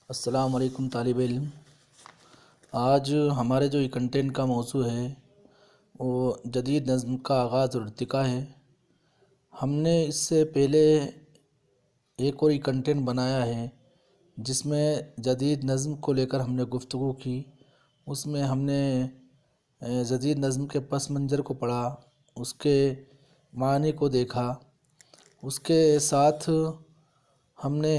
السلام علیکم طالب علم۔ آج ہمارے جو یہ کنٹینٹ کا موضوع ہے وہ جدید نظم کا آغاز اور ارتقاء ہے۔ ہم نے اس سے پہلے ایک اور کنٹینٹ بنایا ہے جس میں جدید نظم کو لے کر ہم نے گفتگو کی۔ اس میں ہم نے جدید نظم کے پس منظر کو پڑھا، اس کے معنی کو دیکھا۔ اس کے ساتھ ہم نے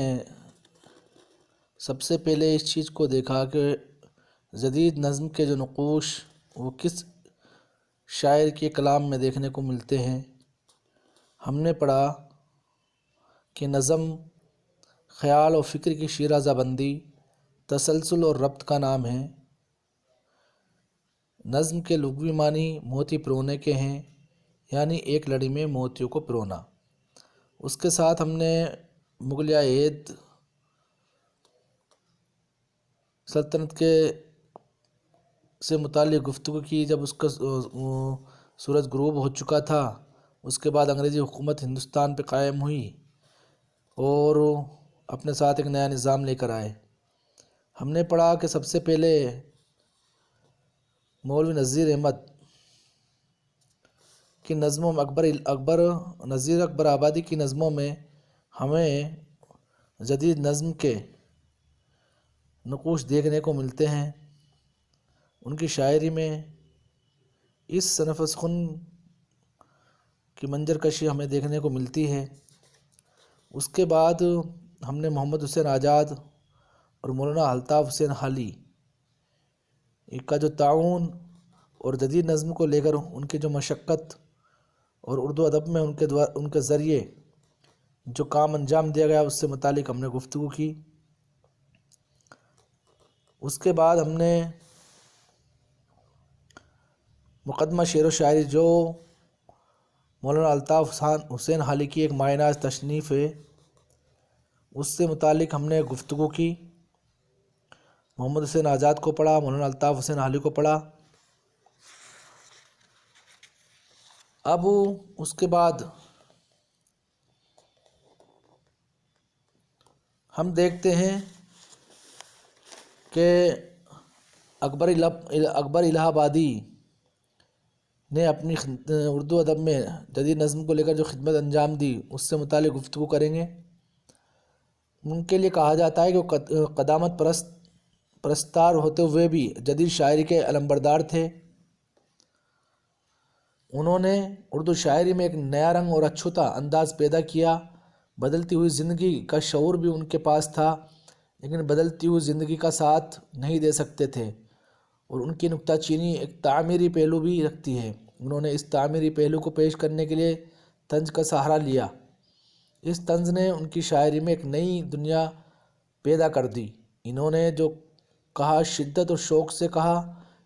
سب سے پہلے اس چیز کو دیکھا کہ جدید نظم کے جو نقوش وہ کس شاعر کے کلام میں دیکھنے کو ملتے ہیں۔ ہم نے پڑھا کہ نظم خیال و فکر کی شیرازہ بندی، تسلسل اور ربط کا نام ہے۔ نظم کے لغوی معنی موتی پرونے کے ہیں، یعنی ایک لڑی میں موتیوں کو پرونا۔ اس کے ساتھ ہم نے مغلیہ عہد سلطنت کے سے متعلق گفتگو کی، جب اس کا سورج غروب ہو چکا تھا۔ اس کے بعد انگریزی حکومت ہندوستان پہ قائم ہوئی اور اپنے ساتھ ایک نیا نظام لے کر آئے۔ ہم نے پڑھا کہ سب سے پہلے مولوی نذیر احمد کی نظموں میں نذیر اکبر آبادی کی نظموں میں ہمیں جدید نظم کے نقوش دیکھنے کو ملتے ہیں۔ ان کی شاعری میں اس صنف سخن کی منظر کشی ہمیں دیکھنے کو ملتی ہے۔ اس کے بعد ہم نے محمد حسین آزاد اور مولانا الطاف حسین حالی کا جو تعاون اور جدید نظم کو لے کر ان کی جو مشقت اور اردو ادب میں ان کے ذریعے جو کام انجام دیا گیا اس سے متعلق ہم نے گفتگو کی۔ اس کے بعد ہم نے مقدمہ شعر و شاعری جو مولانا الطاف حسین حالی کی ایک مایہ ناز تصنیف ہے، اس سے متعلق ہم نے گفتگو کی۔ محمد حسین آزاد کو پڑھا، مولانا الطاف حسین حالی کو پڑھا۔ اب اس کے بعد ہم دیکھتے ہیں کہ اکبر الہ آبادی نے اپنی اردو ادب میں جدید نظم کو لے کر جو خدمت انجام دی اس سے متعلق گفتگو کریں گے۔ ان کے لیے کہا جاتا ہے کہ وہ قدامت پرستار ہوتے ہوئے بھی جدید شاعری کے علمبردار تھے۔ انہوں نے اردو شاعری میں ایک نیا رنگ اور اچھوتا انداز پیدا کیا۔ بدلتی ہوئی زندگی کا شعور بھی ان کے پاس تھا، لیکن بدلتی ہوئی زندگی کا ساتھ نہیں دے سکتے تھے، اور ان کی نکتہ چینی ایک تعمیری پہلو بھی رکھتی ہے۔ انہوں نے اس تعمیری پہلو کو پیش کرنے کے لیے طنز کا سہارا لیا۔ اس طنز نے ان کی شاعری میں ایک نئی دنیا پیدا کر دی۔ انہوں نے جو کہا شدت اور شوق سے کہا۔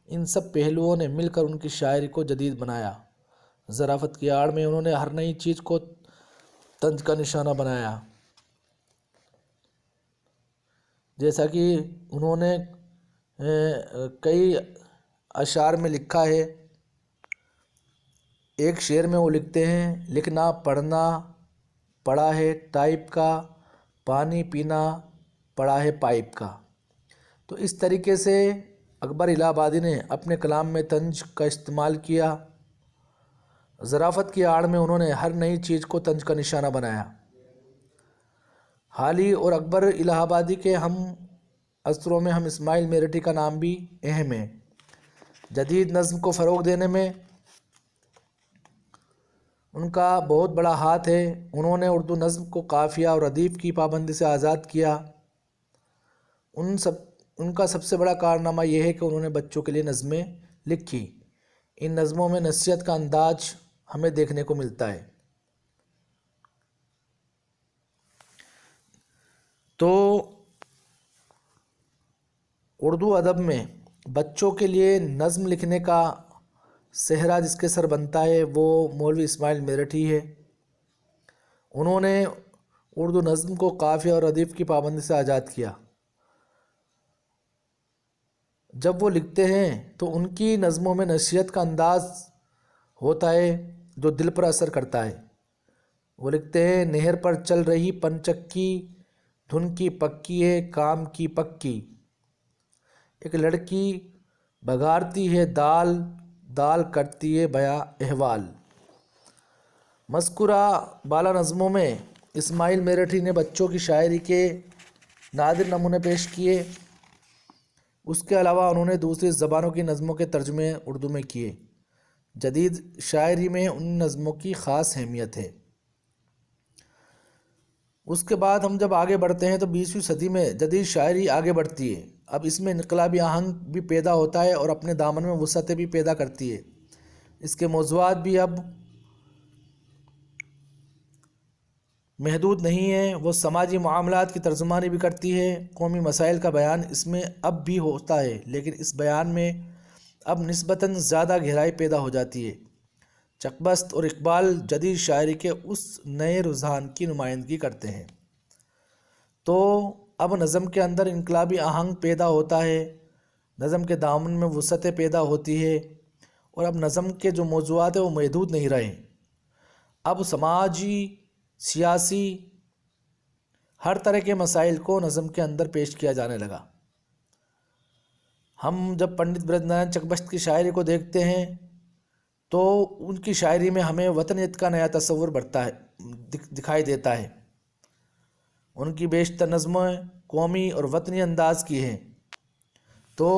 ان سب پہلوؤں نے مل کر ان کی شاعری کو جدید بنایا۔ ظرافت کی آڑ میں انہوں نے ہر نئی چیز کو طنز کا نشانہ بنایا۔ جیسا کہ انہوں نے کئی اشعار میں لکھا ہے۔ ایک شعر میں وہ لکھتے ہیں، لکھنا پڑھنا پڑا ہے ٹائپ کا، پانی پینا پڑا ہے پائپ کا۔ تو اس طریقے سے اکبر الہ آبادی نے اپنے کلام میں طنز کا استعمال کیا۔ ظرافت کی آڑ میں انہوں نے ہر نئی چیز کو طنز کا نشانہ بنایا۔ حالی اور اکبر الہ آبادی کے ہم اثروں میں ہم اسماعیل میرٹھی کا نام بھی اہم ہے۔ جدید نظم کو فروغ دینے میں ان کا بہت بڑا ہاتھ ہے۔ انہوں نے اردو نظم کو قافیہ اور ردیف کی پابندی سے آزاد کیا۔ ان کا سب سے بڑا کارنامہ یہ ہے کہ انہوں نے بچوں کے لیے نظمیں لکھی۔ ان نظموں میں نصیحت کا انداز ہمیں دیکھنے کو ملتا ہے۔ تو اردو ادب میں بچوں کے لیے نظم لکھنے کا سہرا جس کے سر بنتا ہے وہ مولوی اسماعیل میرٹھی ہے۔ انہوں نے اردو نظم کو قافیہ اور ردیف کی پابندی سے آزاد کیا۔ جب وہ لکھتے ہیں تو ان کی نظموں میں نصیحت کا انداز ہوتا ہے جو دل پر اثر کرتا ہے۔ وہ لکھتے ہیں، نہر پر چل رہی پن چکی دھن کی پکی ہے کام کی پکی، ایک لڑکی بگارتی ہے دال، دال کرتی ہے بیاں احوال۔ مذکورہ بالا نظموں میں اسماعیل میرٹھی نے بچوں کی شاعری کے نادر نمونے پیش کیے۔ اس کے علاوہ انہوں نے دوسری زبانوں کی نظموں کے ترجمے اردو میں کیے۔ جدید شاعری میں ان نظموں کی خاص اہمیت ہے۔ اس کے بعد ہم جب آگے بڑھتے ہیں تو 20ویں صدی میں جدید شاعری آگے بڑھتی ہے۔ اب اس میں انقلابی آہنگ بھی پیدا ہوتا ہے اور اپنے دامن میں وسعتیں بھی پیدا کرتی ہے۔ اس کے موضوعات بھی اب محدود نہیں ہیں، وہ سماجی معاملات کی ترجمانی بھی کرتی ہے۔ قومی مسائل کا بیان اس میں اب بھی ہوتا ہے، لیکن اس بیان میں اب نسبتاً زیادہ گہرائی پیدا ہو جاتی ہے۔ چکبست اور اقبال جدید شاعری کے اس نئے رجحان کی نمائندگی کرتے ہیں۔ تو اب نظم کے اندر انقلابی آہنگ پیدا ہوتا ہے، نظم کے دامن میں وسعتیں پیدا ہوتی ہے، اور اب نظم کے جو موضوعات ہیں وہ محدود نہیں رہے۔ اب سماجی، سیاسی، ہر طرح کے مسائل کو نظم کے اندر پیش کیا جانے لگا۔ ہم جب پنڈت برج نارائن چکبست کی شاعری کو دیکھتے ہیں تو ان کی شاعری میں ہمیں وطنیت کا نیا تصور بڑھتا ہے، دکھائی دیتا ہے۔ ان کی بیشتر نظمیں قومی اور وطنی انداز کی ہیں۔ تو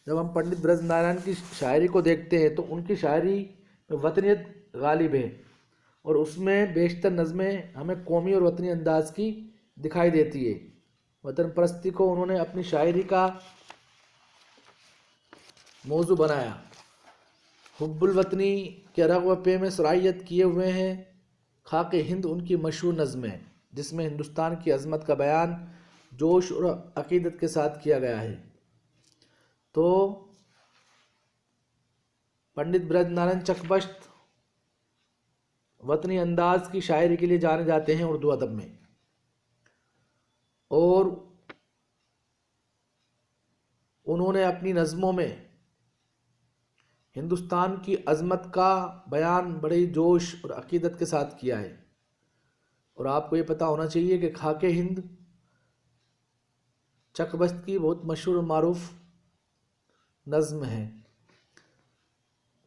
جب ہم پنڈت برج نارائن کی شاعری کو دیکھتے ہیں تو ان کی شاعری میں وطنیت غالب ہے، اور اس میں بیشتر نظمیں ہمیں قومی اور وطنی انداز کی دکھائی دیتی ہے۔ وطن پرستی کو انہوں نے اپنی شاعری کا موضوع بنایا۔ حب الوطنی کے رغ و پے میں سرایت کیے ہوئے ہیں۔ خاک ہند ان کی مشہور نظم ہے، جس میں ہندوستان کی عظمت کا بیان جوش اور عقیدت کے ساتھ کیا گیا ہے۔ تو پنڈت برج نارائن چکبست وطنی انداز کی شاعری کے لیے جانے جاتے ہیں اردو ادب میں، اور انہوں نے اپنی نظموں میں ہندوستان کی عظمت کا بیان بڑے جوش اور عقیدت کے ساتھ کیا ہے۔ اور آپ کو یہ پتہ ہونا چاہیے کہ خاک ہند چکبست کی بہت مشہور و معروف نظم ہے۔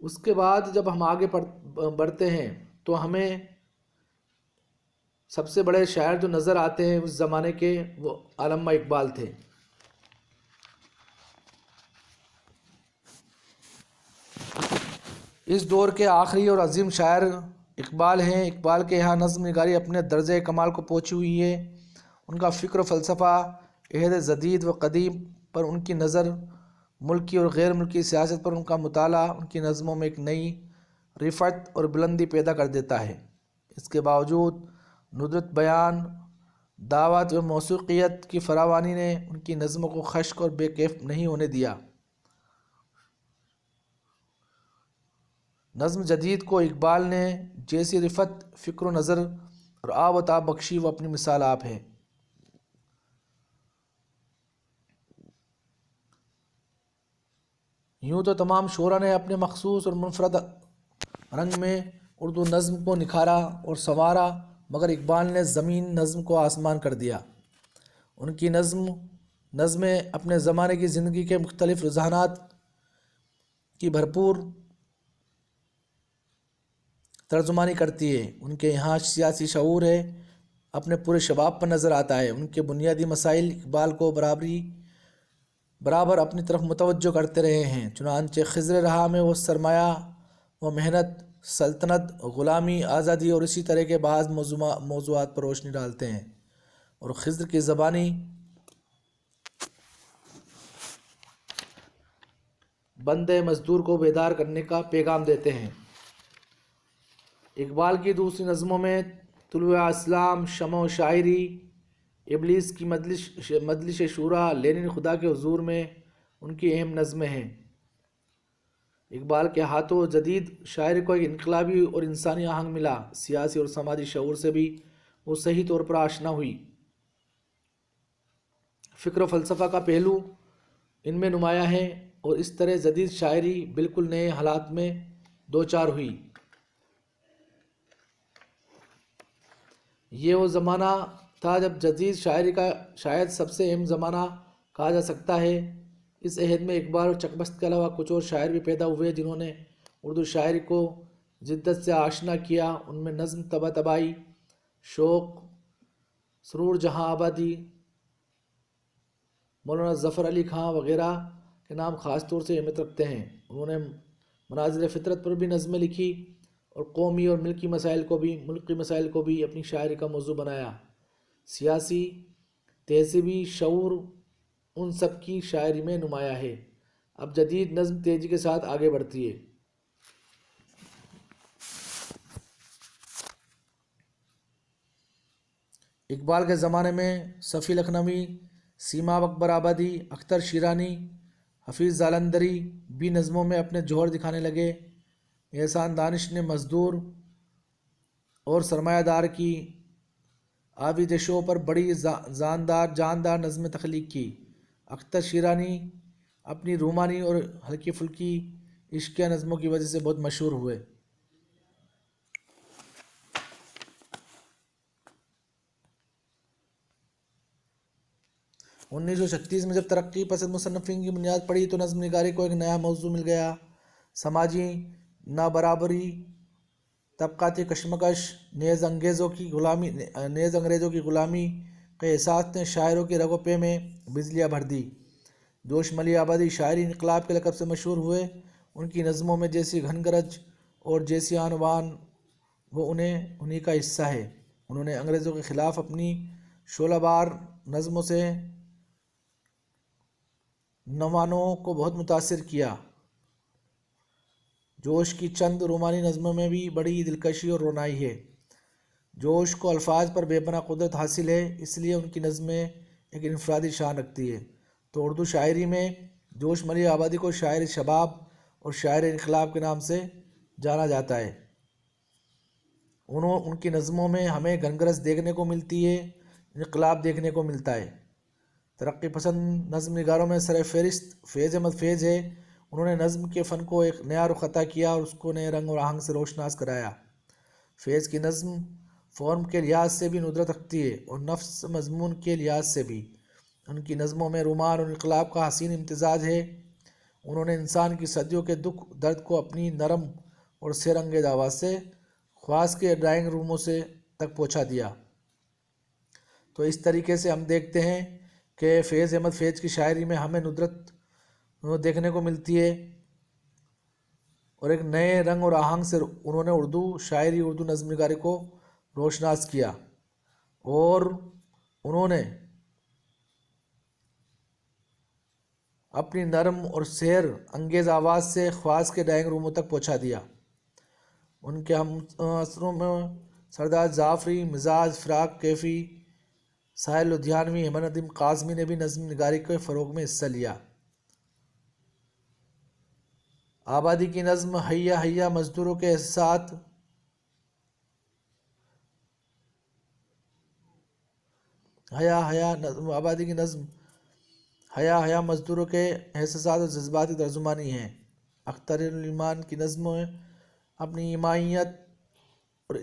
اس کے بعد جب ہم آگے بڑھتے ہیں تو ہمیں سب سے بڑے شاعر جو نظر آتے ہیں اس زمانے کے، وہ علامہ اقبال تھے۔ اس دور کے آخری اور عظیم شاعر اقبال ہیں۔ اقبال کے یہاں نظم نگاری اپنے درجہ کمال کو پہنچی ہوئی ہے۔ ان کا فکر و فلسفہ عہد جدید و قدیم پر ان کی نظر، ملکی اور غیر ملکی سیاست پر ان کا مطالعہ ان کی نظموں میں ایک نئی رفعت اور بلندی پیدا کر دیتا ہے۔ اس کے باوجود ندرت بیان، دعوت و موسیقیت کی فراوانی نے ان کی نظموں کو خشک اور بے کیف نہیں ہونے دیا۔ نظم جدید کو اقبال نے جیسی رفعت، فکر و نظر اور آب و تاب بخشی، وہ اپنی مثال آپ ہے۔ یوں تو تمام شعراء نے اپنے مخصوص اور منفرد رنگ میں اردو نظم کو نکھارا اور سنوارا، مگر اقبال نے زمین نظم کو آسمان کر دیا۔ ان کی نظمیں اپنے زمانے کی زندگی کے مختلف رجحانات کی بھرپور ترجمانی کرتی ہے۔ ان کے یہاں سیاسی شعور ہے، اپنے پورے شباب پر نظر آتا ہے۔ ان کے بنیادی مسائل اقبال کو برابر اپنی طرف متوجہ کرتے رہے ہیں۔ چنانچہ خضر رہا میں وہ سرمایہ و محنت، سلطنت، غلامی، آزادی اور اسی طرح کے بعض موضوعات پر روشنی ڈالتے ہیں، اور خضر کی زبانی بندے مزدور کو بیدار کرنے کا پیغام دیتے ہیں۔ اقبال کی دوسری نظموں میں طلوع اسلام، شمع و شاعری، ابلیس کی مجلس شورا، لینن خدا کے حضور میں ان کی اہم نظمیں ہیں۔ اقبال کے ہاتھوں جدید شاعری کو ایک انقلابی اور انسانی آہنگ ملا۔ سیاسی اور سماجی شعور سے بھی وہ صحیح طور پر آشنا ہوئی۔ فکر و فلسفہ کا پہلو ان میں نمایاں ہے، اور اس طرح جدید شاعری بالکل نئے حالات میں دوچار ہوئی۔ یہ وہ زمانہ تھا جب جدید شاعری کا شاید سب سے اہم زمانہ کہا جا سکتا ہے۔ اس عہد میں اقبال اور چکبست کے علاوہ کچھ اور شاعر بھی پیدا ہوئے جنہوں نے اردو شاعری کو جدت سے آشنا کیا۔ ان میں نظم طباطبائی، شوق، سرور جہاں آبادی، مولانا ظفر علی خاں وغیرہ کے نام خاص طور سے اہمیت رکھتے ہیں۔ انہوں نے مناظر فطرت پر بھی نظمیں لکھی اور قومی اور ملکی مسائل کو بھی اپنی شاعری کا موضوع بنایا۔ سیاسی، تہذیبی شعور ان سب کی شاعری میں نمایاں ہے۔ اب جدید نظم تیزی کے ساتھ آگے بڑھتی ہے۔ اقبال کے زمانے میں صفی لکھنوی، سیما اکبر آبادی، اختر شیرانی، حفیظ جالندھری بھی نظموں میں اپنے جوہر دکھانے لگے۔ احسان دانش نے مزدور اور سرمایہ دار کی آویزشوں پر بڑی جاندار نظمیں تخلیق کی۔ اختر شیرانی اپنی رومانی اور ہلکی پھلکی عشقیہ نظموں کی وجہ سے بہت مشہور ہوئے۔ 1936 میں جب ترقی پسند مصنفین کی بنیاد پڑی تو نظم نگاری کو ایک نیا موضوع مل گیا۔ سماجی نابرابری، طبقاتی کشمکش، نیز انگریزوں کی غلامی کے احساس نے شاعروں کی رگوں پہ میں بجلیاں بھر دی۔ جوش ملی آبادی شاعری انقلاب کے لقب سے مشہور ہوئے۔ ان کی نظموں میں جیسی گھن گرج اور جیسی آن بان وہ انہی کا حصہ ہے۔ انہوں نے انگریزوں کے خلاف اپنی شعلہ بار نظموں سے نوجوانوں کو بہت متاثر کیا۔ جوش کی چند رومانی نظموں میں بھی بڑی دلکشی اور رونائی ہے۔ جوش کو الفاظ پر بے پناہ قدرت حاصل ہے، اس لیے ان کی نظمیں ایک انفرادی شان رکھتی ہے۔ تو اردو شاعری میں جوش ملی آبادی کو شاعر شباب اور شاعر انقلاب کے نام سے جانا جاتا ہے۔ ان کی نظموں میں ہمیں گھنگرس دیکھنے کو ملتی ہے، انقلاب دیکھنے کو ملتا ہے۔ ترقی پسند نظم نگاروں میں سر فہرست فیض احمد فیض ہے۔ انہوں نے نظم کے فن کو ایک نیا رخ عطا کیا اور اس کو نئے رنگ اور آہنگ سے روشناس کرایا۔ فیض کی نظم فارم کے لحاظ سے بھی ندرت رکھتی ہے اور نفس مضمون کے لحاظ سے بھی۔ ان کی نظموں میں رومان اور انقلاب کا حسین امتزاج ہے۔ انہوں نے انسان کی صدیوں کے دکھ درد کو اپنی نرم اور سیر انگیز آواز سے خواص کے ڈرائنگ روموں سے تک پہنچا دیا۔ تو اس طریقے سے ہم دیکھتے ہیں کہ فیض احمد فیض کی شاعری میں ہمیں ندرت دیکھنے کو ملتی ہے اور ایک نئے رنگ اور آہنگ سے انہوں نے اردو شاعری، اردو نظم نگاری کو روشناس کیا اور انہوں نے اپنی نرم اور سیر انگیز آواز سے خواص کے ڈرائنگ روموں تک پہنچا دیا۔ ان کے ہم عصروں میں سردار جعفری، مزاج، فراق کیفی، ساحل لدھیانوی، احمد ندیم قاسمی نے بھی نظم نگاری کے فروغ میں حصہ لیا۔ آبادی کی نظم حیا حیا مزدوروں کے احساسات، آبادی کی نظم حیا حیا مزدوروں کے احساسات اور جذبات کی ترجمانی ہیں۔ اختر الایمان کی نظمیں اپنی ایمائیت اور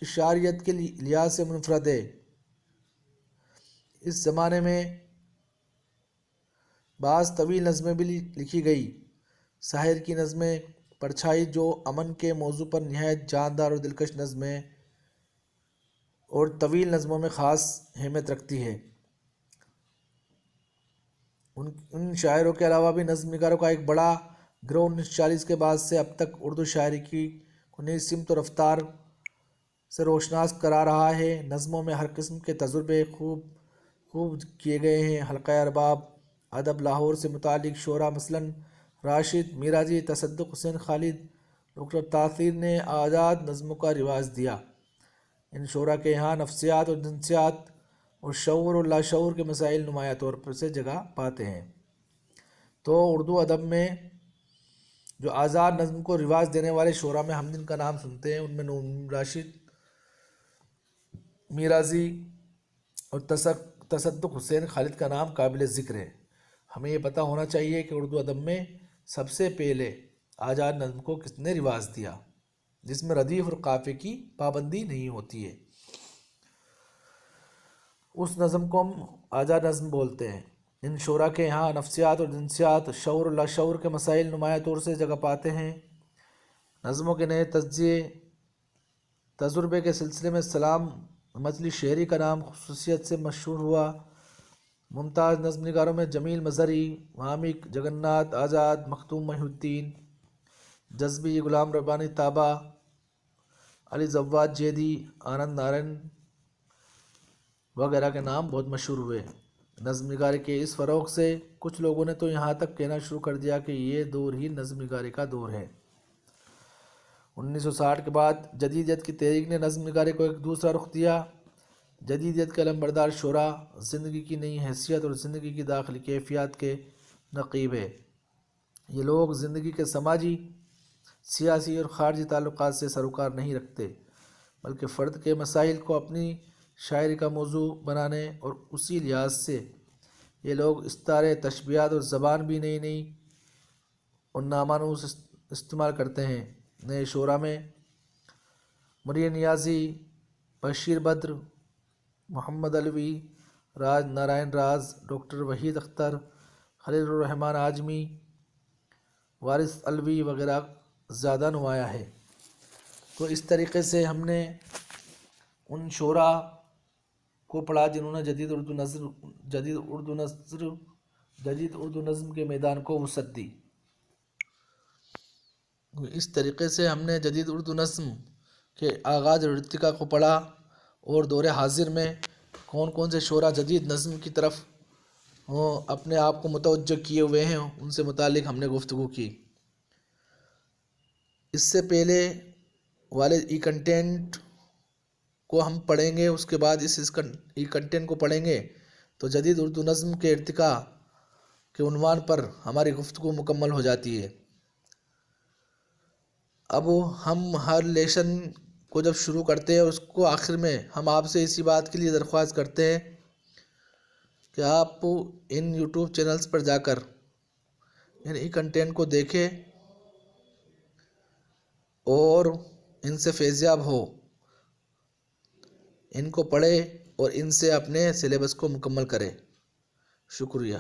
اشعاریت کے لحاظ سے منفرد ہے۔ اس زمانے میں بعض طویل نظمیں بھی لکھی گئی۔ ساحر کی نظمیں پرچھائی جو امن کے موضوع پر نہایت جاندار اور دلکش نظم ہے اور طویل نظموں میں خاص اہمیت رکھتی ہے۔ ان شاعروں کے علاوہ بھی نظم نگاروں کا ایک بڑا گروہ 1940 کے بعد سے اب تک اردو شاعری کی کو نئی سمت و رفتار سے روشناس کرا رہا ہے۔ نظموں میں ہر قسم کے تجربے خوب کیے گئے ہیں۔ حلقہ ارباب ادب لاہور سے متعلق شعراء مثلاً راشد میرازی، تصدق حسین خالد، ڈاکٹر تاثیر نے آزاد نظموں کا رواج دیا۔ ان شعراء کے یہاں نفسیات اور جنسیات اور شعور اور لاشعور کے مسائل نمایاں طور پر سے جگہ پاتے ہیں۔ تو اردو ادب میں جو آزاد نظم کو رواج دینے والے شعراء میں ہم جن کا نام سنتے ہیں ان میں راشد میرازی اور تصدق حسین خالد کا نام قابل ذکر ہے۔ ہمیں یہ پتہ ہونا چاہیے کہ اردو ادب میں سب سے پہلے آزاد نظم کو کس نے رواج دیا، جس میں ردیف اور قافیے کی پابندی نہیں ہوتی ہے۔ اس نظم کو ہم آجا نظم بولتے ہیں۔ ان شعراء کے یہاں نفسیات اور جنسیات، شعور اور لاشعور کے مسائل نمایاں طور سے جگہ پاتے ہیں۔ نظموں کے نئے تجزیے تجربے کے سلسلے میں سلام مچلی شہری کا نام خصوصیت سے مشہور ہوا۔ ممتاز نظم نگاروں میں جمیل مظہری، وامق جگناتھ آزاد، مختوم محی الدین جذبی، غلام ربانی طابہ، علی زواد جیدی، آنند نارائن وغیرہ کے نام بہت مشہور ہوئے۔ نظم نگاری کے اس فروغ سے کچھ لوگوں نے تو یہاں تک کہنا شروع کر دیا کہ یہ دور ہی نظم نگاری کا دور ہے۔ 1960 کے بعد جدیدیت کی تحریک نے نظم نگاری کو ایک دوسرا رخ دیا۔ جدیدیت کے علمبردار شعراء زندگی کی نئی حیثیت اور زندگی کی داخلی کیفیات کے نقیب ہے۔ یہ لوگ زندگی کے سماجی، سیاسی اور خارجی تعلقات سے سروکار نہیں رکھتے، بلکہ فرد کے مسائل کو اپنی شاعری کا موضوع بنانے اور اسی لحاظ سے یہ لوگ استعارے، تشبیہات اور زبان بھی نئی نئی اور نامانوس استعمال کرتے ہیں۔ نئے شعراء میں مریم نیازی، بشیر بدر، محمد علوی، راج نارائن راز، ڈاکٹر وحید اختر، خلیل الرحمن اعجمی، وارث علوی وغیرہ زیادہ نمایاں ہے۔ تو اس طریقے سے ہم نے ان شعراء کو پڑھا جنہوں نے جدید اردو نظم کے میدان کو وسعت دی۔ اس طریقے سے ہم نے جدید اردو نظم کے آغاز اور ارتقاء کو پڑھا اور دور حاضر میں کون کون سے شعراء جدید نظم کی طرف اپنے آپ کو متوجہ کیے ہوئے ہیں ان سے متعلق ہم نے گفتگو کی۔ اس سے پہلے والے ای کنٹینٹ کو ہم پڑھیں گے، اس کے بعد اس ای کنٹینٹ کو پڑھیں گے تو جدید اردو نظم کے ارتقاء کے عنوان پر ہماری گفتگو مکمل ہو جاتی ہے۔ اب ہم ہر لیسن کو جب شروع کرتے ہیں اور اس کو آخر میں ہم آپ سے اسی بات کے لیے درخواست کرتے ہیں کہ آپ ان یوٹیوب چینلز پر جا کر ان کنٹینٹ کو دیکھیں اور ان سے فیضیاب ہو، ان کو پڑھیں اور ان سے اپنے سلیبس کو مکمل کریں۔ شکریہ۔